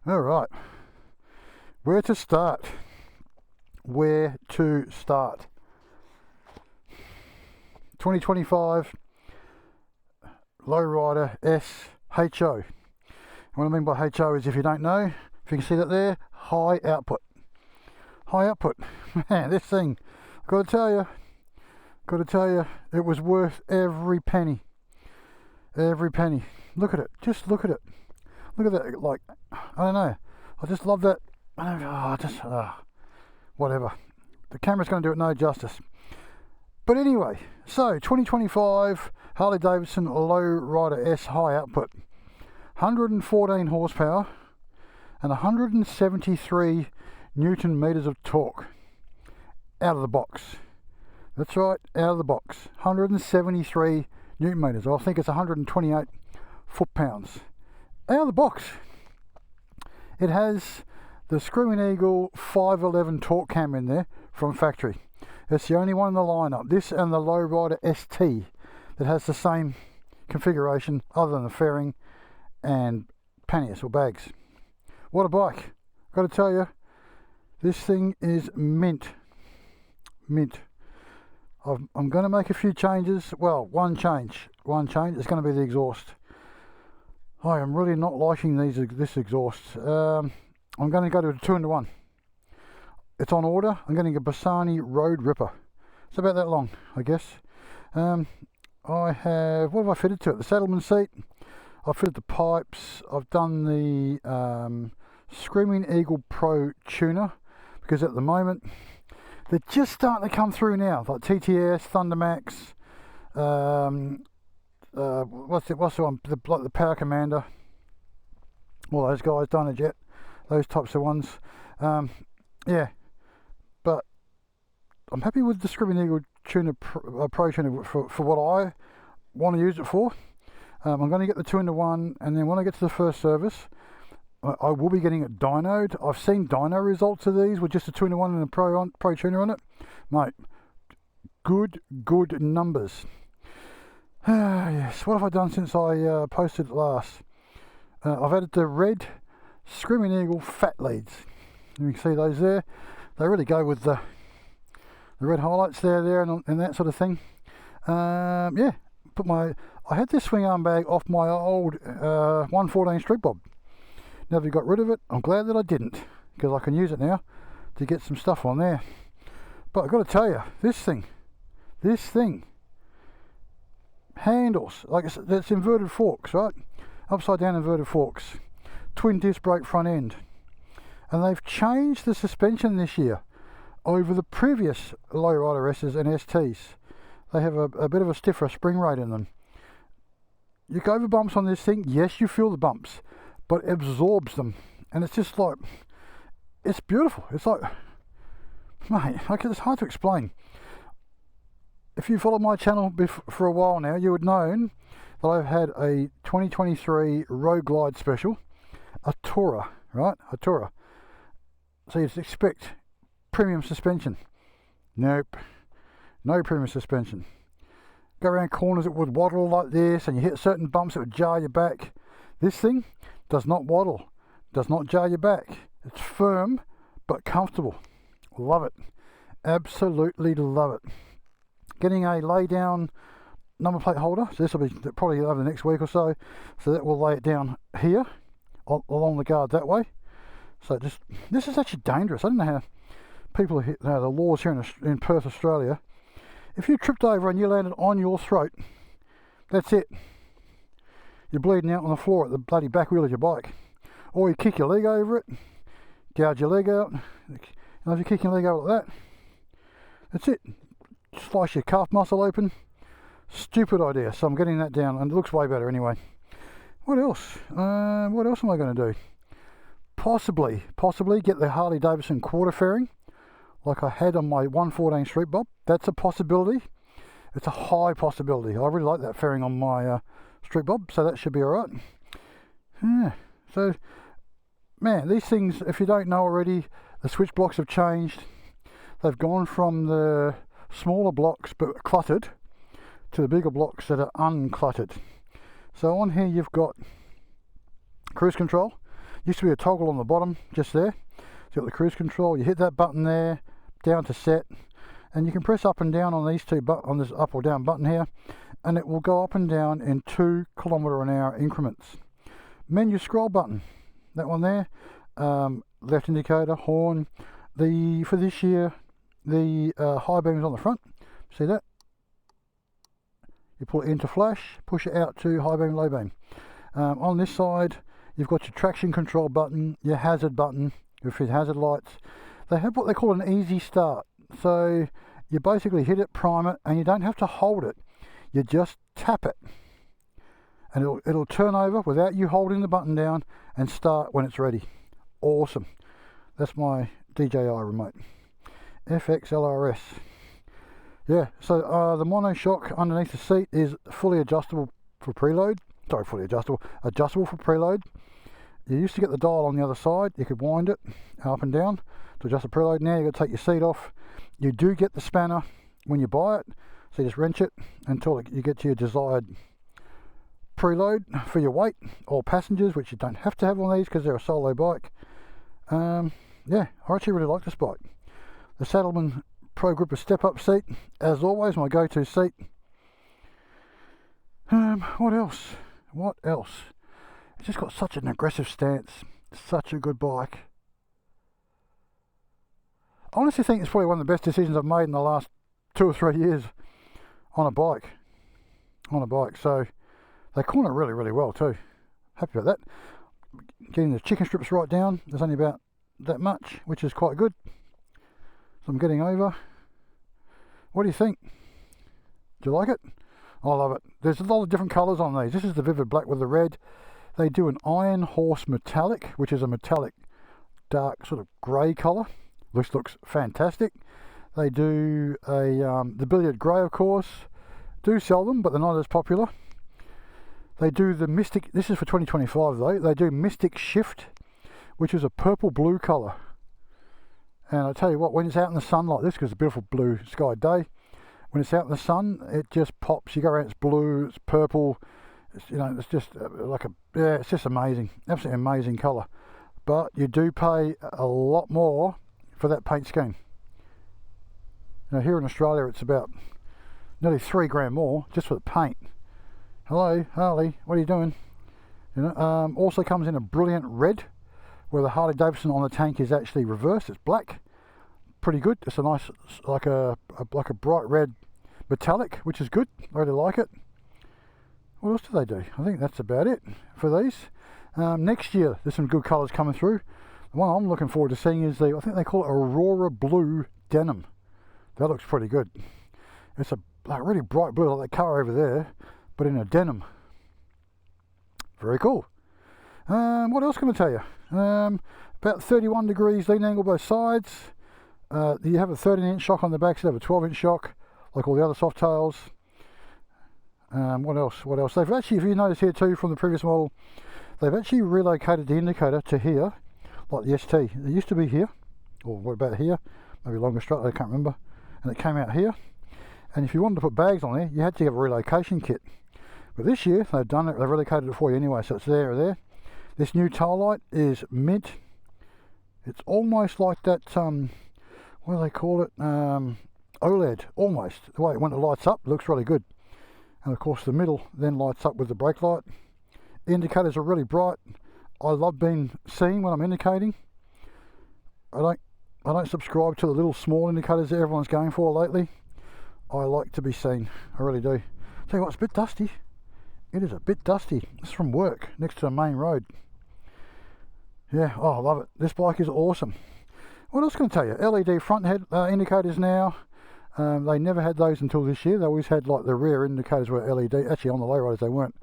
All right, where to start? Where to start? 2025 Lowrider SHO. What I mean by HO is, if you don't know, if you can see that there, high output. High output. Man, this thing, got to tell you, it was worth every penny. Every penny. Look at it. Just look at it. Look at that. Like, I don't know. I just love that. Whatever. The camera's going to do it no justice. But anyway, so 2025 Harley Davidson Lowrider S high output. 114 horsepower and 173 Newton meters of torque. Out of the box. That's right, out of the box. 173 Newton meters. I think it's 128 foot-pounds. Out of the box. It has the Screaming Eagle 511 torque cam in there from factory. It's the only one in the lineup. This and the Lowrider ST that has the same configuration other than the fairing and panniers or bags. What a bike. Got to tell you, this thing is mint. Mint. I'm going to make a few changes. Well, one change. It's going to be the exhaust. I am really not liking this exhaust. I'm going to go to a 2-in-1. It's on order. I'm getting a Bassani Road Ripper. It's about that long, I guess. I have, what have I fitted to it? The Saddleman seat. I've fitted the pipes. I've done the Screaming Eagle Pro tuner, because at the moment they're just starting to come through now, like TTS, Thundermax, what's the one, like the Power Commander, all those guys, Dynajet, those types of ones. Yeah, but I'm happy with the Screaming Eagle tuner Pro tuner for what I want to use it for. I'm going to get the 2-in-1, and then when I get to the first service, I will be getting it dynoed. I've seen dyno results of these with just a 2-in-1 and a Pro tuner on it. Mate, good numbers. Yes, what have I done since I posted it last? I've added the red Screaming Eagle fat leads. You can see those there. They really go with the red highlights there and that sort of thing. Yeah, I had this swing arm bag off my old 114 Street Bob. Never got rid of it. I'm glad that I didn't, because I can use it now to get some stuff on there. But I've got to tell you, this thing handles like it's inverted forks, right? Upside down inverted forks, twin disc brake front end, and they've changed the suspension this year over the previous Lowrider S's and STs. They have a bit of a stiffer spring rate in them. You go over bumps on this thing, yes, you feel the bumps, but it absorbs them, and it's just like, it's beautiful. It's like, mate, it's hard to explain. If you follow my channel for a while now, you would know that I've had a 2023 Road Glide special, a Tourer, right? A Tourer. So you'd expect premium suspension. Nope, no premium suspension. Go around corners, it would waddle like this, and you hit certain bumps, it would jar your back. This thing does not waddle, does not jar your back. It's firm but comfortable. Love it. Absolutely love it. Getting a lay down number plate holder. So this will be probably over the next week or so. So that will lay it down here along the guard that way. So this is actually dangerous. I don't know how people the laws here in Perth, Australia. If you tripped over and you landed on your throat, that's it. You're bleeding out on the floor at the bloody back wheel of your bike. Or you kick your leg over it, gouge your leg out. And if you kick your leg out like that, that's it. Slice your calf muscle open. Stupid idea. So I'm getting that down, and it looks way better anyway. What else? What else am I going to do? Possibly get the Harley Davidson quarter fairing, like I had on my 114 Street Bob. That's a possibility. It's a high possibility. I really like that fairing on my Street Bob, so that should be alright. Yeah. So, man, these things, if you don't know already, the switch blocks have changed. They've gone from the smaller blocks but cluttered to the bigger blocks that are uncluttered. So on here you've got cruise control. Used to be a toggle on the bottom, just there. So you've got the cruise control. You hit that button there, down to set, and you can press up and down on these two on this up or down button here, and it will go up and down in 2 km/h increments. Menu scroll button, that one there, left indicator, horn. For this year, the high beam is on the front. See that? You pull it into flash, push it out to high beam, low beam. On this side, you've got your traction control button, your hazard button, your hazard lights. They have what they call an easy start. So you basically hit it, prime it, and you don't have to hold it. You just tap it. And it'll turn over without you holding the button down and start when it's ready. Awesome. That's my DJI remote. FXLRS. Yeah, so the monoshock underneath the seat is fully adjustable for preload. Sorry, fully adjustable. Adjustable for preload. You used to get the dial on the other side. You could wind it up and down to adjust the preload. Now you've got to take your seat off. You do get the spanner when you buy it. So you just wrench it until you get to your desired preload for your weight or passengers, which you don't have to have on these because they're a solo bike. Yeah, I actually really like this bike. The Saddleman Pro Gripper step-up seat, as always, my go-to seat. What else? What else? It's just got such an aggressive stance. Such a good bike. I honestly think it's probably one of the best decisions I've made in the last 2 or 3 years on a bike. So they corner really, really well too. Happy about that. Getting the chicken strips right down. There's only about that much, which is quite good. So I'm getting over. What do you think? Do you like it? I love it. There's a lot of different colours on these. This is the vivid black with the red. They do an Iron Horse metallic, which is a metallic dark sort of grey colour. This looks fantastic. They do the billiard grey, of course. Do sell them, but they're not as popular. They do the Mystic, this is for 2025 though, they do Mystic Shift, which is a purple blue colour. And I tell you what, when it's out in the sun like this, because it's a beautiful blue sky day, when it's out in the sun, it just pops. You go around, it's blue, it's purple, it's, you know, it's just it's just amazing, absolutely amazing colour. But you do pay a lot more for that paint scheme. Now here in Australia, it's about nearly $3 more just for the paint. Hello, Harley, what are you doing? You know, also comes in a brilliant red, where the Harley Davidson on the tank is actually reversed. It's black, pretty good. It's a nice, like a bright red metallic, which is good. I really like it. What else do they do? I think that's about it for these. Next year, there's some good colours coming through. The one I'm looking forward to seeing is I think they call it Aurora Blue Denim. That looks pretty good. It's a really bright blue, like that colour over there, but in a denim. Very cool. What else can I tell you? About 31 degrees lean angle both sides. You have a 13-inch shock on the back, so you have a 12-inch shock, like all the other soft tails. What else? They've actually, if you notice here too, from the previous model, they've actually relocated the indicator to here, like the ST. It used to be here, or what about here? Maybe longer strut, I can't remember. And it came out here. And if you wanted to put bags on there, you had to have a relocation kit. But this year, they've done it, they've relocated it for you anyway, so it's there or there. This new tail light is mint. It's almost like that, what do they call it? OLED, almost. The way when it lights up, it looks really good. And of course the middle then lights up with the brake light. Indicators are really bright. I love being seen when I'm indicating. I don't subscribe to the little small indicators that everyone's going for lately. I like to be seen, I really do. Tell you what, it's a bit dusty. It is a bit dusty. It's from work, next to the main road. Yeah, oh, I love it. This bike is awesome. What else can I tell you? LED front head indicators now. They never had those until this year. They always had like the rear indicators were LED. Actually, on the lowriders they weren't.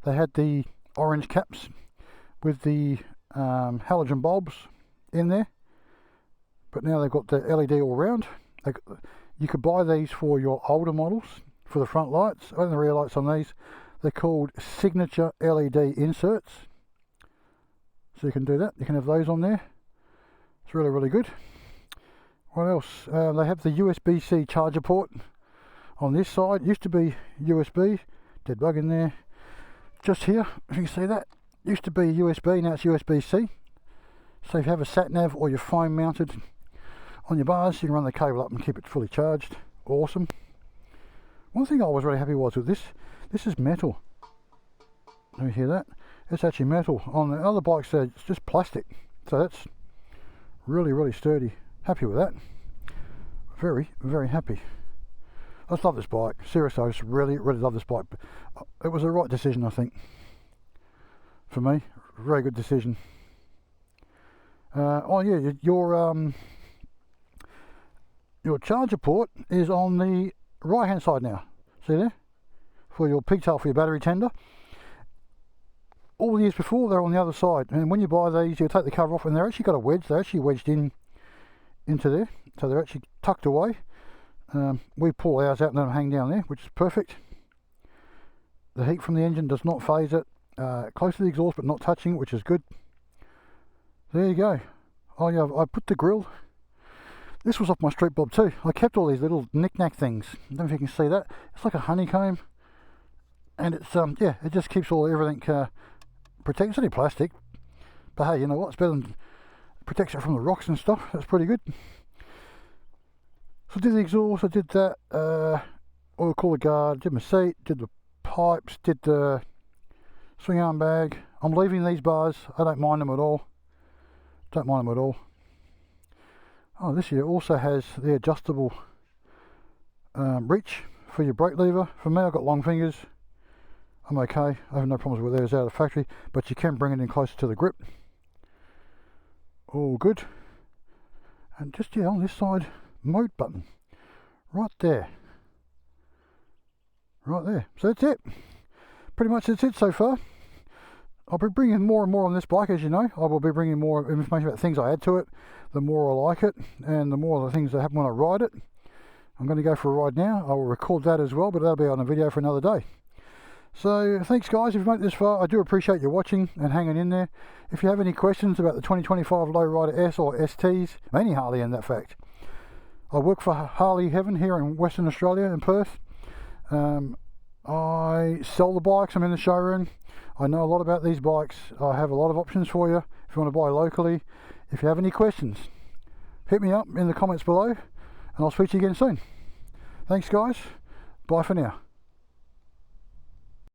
They had the orange caps with the halogen bulbs in there. But now they've got the LED all round. You could buy these for your older models for the front lights and the rear lights on these. They're called signature LED inserts. So you can do that. You can have those on there. It's really, really good. What else? They have the USB-C charger port on this side. It used to be USB. Dead bug in there. Just here, if you can see that. Used to be USB, now it's USB-C. So if you have a sat nav or your phone mounted on your bars, you can run the cable up and keep it fully charged. Awesome. One thing I was really happy was with this is metal. Let me hear that. It's actually metal. On the other bikes there, it's just plastic. So that's really, really sturdy. Happy with that. Very, very happy. I just love this bike. Seriously, I just really, really love this bike. It was the right decision, I think. For me, very good decision. Oh yeah, your charger port is on the right hand side now. See there? For your pigtail for your battery tender. All the years before they're on the other side, and when you buy these you take the cover off and they're actually got a wedge. They're actually wedged into there, so they're actually tucked away. We pull ours out and let them hang down there, which is perfect. The heat from the engine does not phase it. Close to the exhaust but not touching it, which is good. There you go. Oh yeah, I put the grill. This was off my street bob too. I kept all these little knick-knack things. I don't know if you can see that. It's like a honeycomb, and it's yeah, it just keeps everything protected. It's only plastic, but hey, you know what? It's better than protects it from the rocks and stuff. That's pretty good. So I did the exhaust. I did that oil cooler guard. Did my seat. Did the pipes. Did the swing arm bag. I'm leaving these bars. I don't mind them at all. Don't mind them at all. Oh, this here also has the adjustable reach for your brake lever. For me, I've got long fingers. I'm okay. I have no problems with theirs out of the factory, but you can bring it in closer to the grip. All good. And just on this side, mode button. Right there. Right there. So that's it. Pretty much that's it so far. I'll be bringing more and more on this bike, as you know. I will be bringing more information about things I add to it. The more I like it, and the more the things that happen when I ride it. I'm going to go for a ride now. I will record that as well, but that'll be on a video for another day. So thanks guys, if you've made it this far. I do appreciate you watching and hanging in there. If you have any questions about the 2025 Lowrider S or STs, any Harley in that fact. I work for Harley Heaven here in Western Australia in Perth. I sell the bikes. I'm in the showroom. I know a lot about these bikes. I have a lot of options for you if you want to buy locally. If you have any questions, hit me up in the comments below and I'll speak to you again soon. Thanks guys. Bye for now.